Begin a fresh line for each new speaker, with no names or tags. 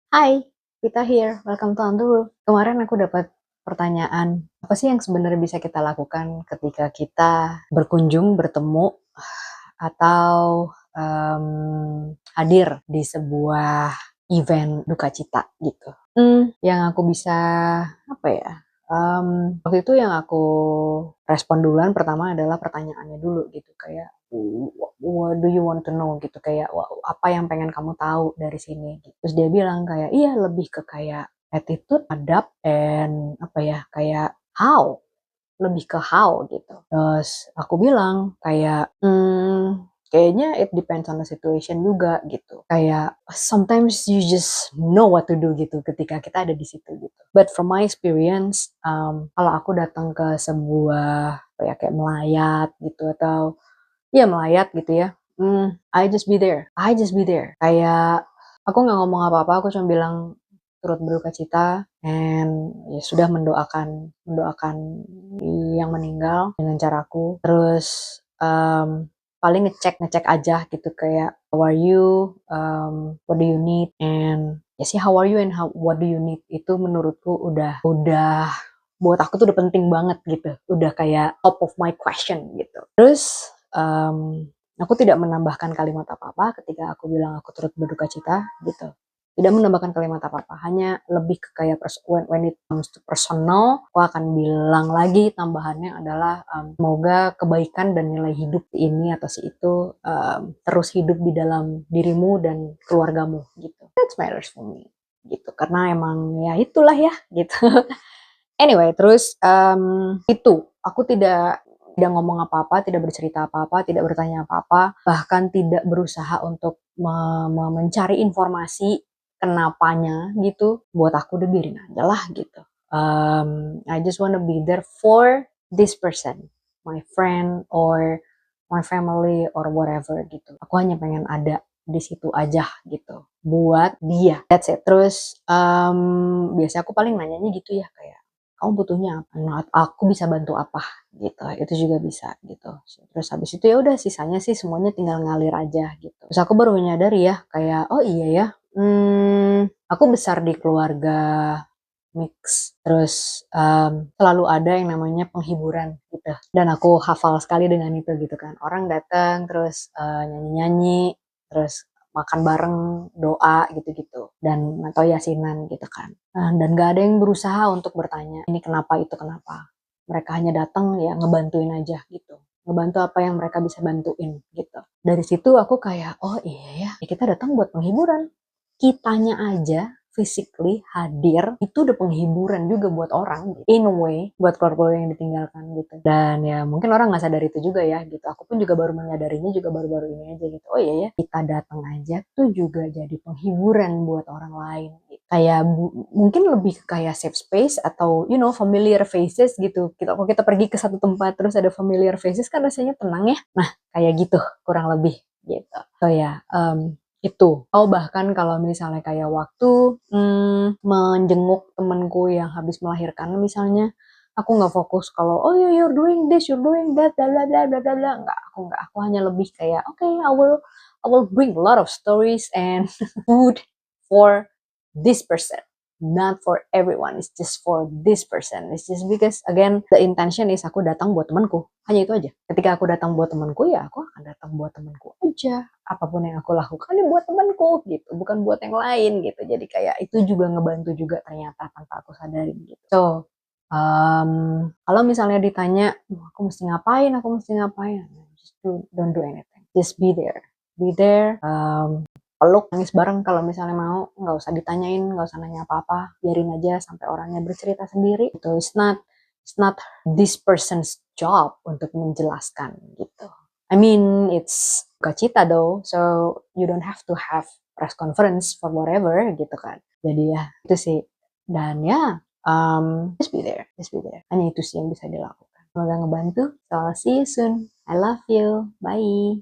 Hai, kita here. Welcome to On The Roof. Kemarin aku dapat pertanyaan, apa sih yang sebenarnya bisa kita lakukan ketika kita berkunjung, bertemu, atau hadir di sebuah event duka cita gitu. Yang aku bisa apa ya? Waktu itu yang aku respon duluan pertama adalah pertanyaannya dulu gitu kayak what do you want to know gitu kayak apa yang pengen kamu tahu dari sini gitu. Terus dia bilang kayak iya lebih ke kayak attitude, adab, and apa ya kayak how lebih ke how gitu. Terus aku bilang kayak, kayaknya it depends on the situation juga gitu. Kayak sometimes you just know what to do gitu ketika kita ada di situ gitu. But from my experience, kalau aku datang ke sebuah apa ya kayak melayat gitu atau ya melayat gitu ya, I just be there, I just be there. Kayak aku nggak ngomong apa-apa, aku cuma bilang turut berduka cita and ya sudah mendoakan mendoakan yang meninggal dengan caraku. Terus paling ngecek aja gitu kayak how are you, what do you need, and ya sih how are you and what do you need itu menurutku udah buat aku tuh udah penting banget gitu, udah kayak top of my question gitu. Terus aku tidak menambahkan kalimat apa-apa ketika aku bilang aku turut berduka cita gitu. Tidak menambahkan kalimat apa-apa, hanya lebih ke kayak when it comes to personal, aku akan bilang lagi tambahannya adalah semoga kebaikan dan nilai hidup ini atau si itu terus hidup di dalam dirimu dan keluargamu gitu. That matters for me gitu, karena emang ya itulah ya gitu. Anyway, terus itu aku tidak ngomong apa-apa, tidak bercerita apa-apa, tidak bertanya apa-apa, bahkan tidak berusaha untuk mencari informasi kenapanya gitu. Buat aku udah biarin aja lah gitu. I just wanna be there for this person, my friend or my family or whatever gitu. Aku hanya pengen ada di situ aja gitu buat dia. That's it. Terus biasanya aku paling nanyanya gitu ya kayak kamu butuhnya apa? Nah, aku bisa bantu apa gitu. Itu juga bisa gitu. Terus habis itu ya udah sisanya sih semuanya tinggal ngalir aja gitu. Terus aku baru menyadari ya kayak oh iya ya. Aku besar di keluarga mix. Terus selalu ada yang namanya penghiburan gitu. Dan aku hafal sekali dengan itu gitu kan. Orang datang terus nyanyi-nyanyi, terus makan bareng, doa gitu-gitu. Dan atau yasinan gitu kan. Dan gak ada yang berusaha untuk bertanya, ini kenapa, itu kenapa. Mereka hanya datang ya ngebantuin aja gitu. Ngebantu apa yang mereka bisa bantuin gitu. Dari situ aku kayak, oh iya ya kita datang buat penghiburan. Kitanya aja physically hadir itu udah penghiburan juga buat orang gitu. In a way buat keluarga yang ditinggalkan gitu. Dan ya mungkin orang nggak sadar itu juga ya gitu. Aku pun juga baru menyadarinya juga baru-baru ini aja gitu. Oh iya ya kita datang aja tuh juga jadi penghiburan buat orang lain gitu. Kayak mungkin lebih kayak safe space atau you know familiar faces gitu. Kalau kita pergi ke satu tempat terus ada familiar faces kan rasanya tenang ya. Nah kayak gitu kurang lebih gitu. So ya itu. Oh bahkan kalau misalnya kayak waktu menjenguk temenku yang habis melahirkan misalnya, aku nggak fokus kalau oh yeah, you're doing this, you're doing that, bla bla bla bla bla bla. Nggak. Aku hanya lebih kayak okay, I will bring a lot of stories and food for this person. Not for everyone, it's just for this person. It's just because again the intention is aku datang buat temanku, hanya itu aja. Ketika aku datang buat temanku ya aku akan datang buat temanku aja. Apapun yang aku lakukan ya buat temanku gitu, bukan buat yang lain gitu. Jadi kayak itu juga ngebantu juga ternyata tanpa aku sadarin gitu. So kalau misalnya ditanya, aku mesti ngapain, just don't do anything, just be there, peluk, nangis bareng kalau misalnya mau, nggak usah ditanyain, nggak usah nanya apa-apa, biarin aja sampai orangnya bercerita sendiri. Itu it's not this person's job untuk menjelaskan gitu. I mean it's cita though, so you don't have to have press conference for whatever gitu kan. Jadi ya itu sih. Dan ya just be there. Hanya itu sih yang bisa dilakukan. Semoga ngebantu. So see you soon. I love you. Bye.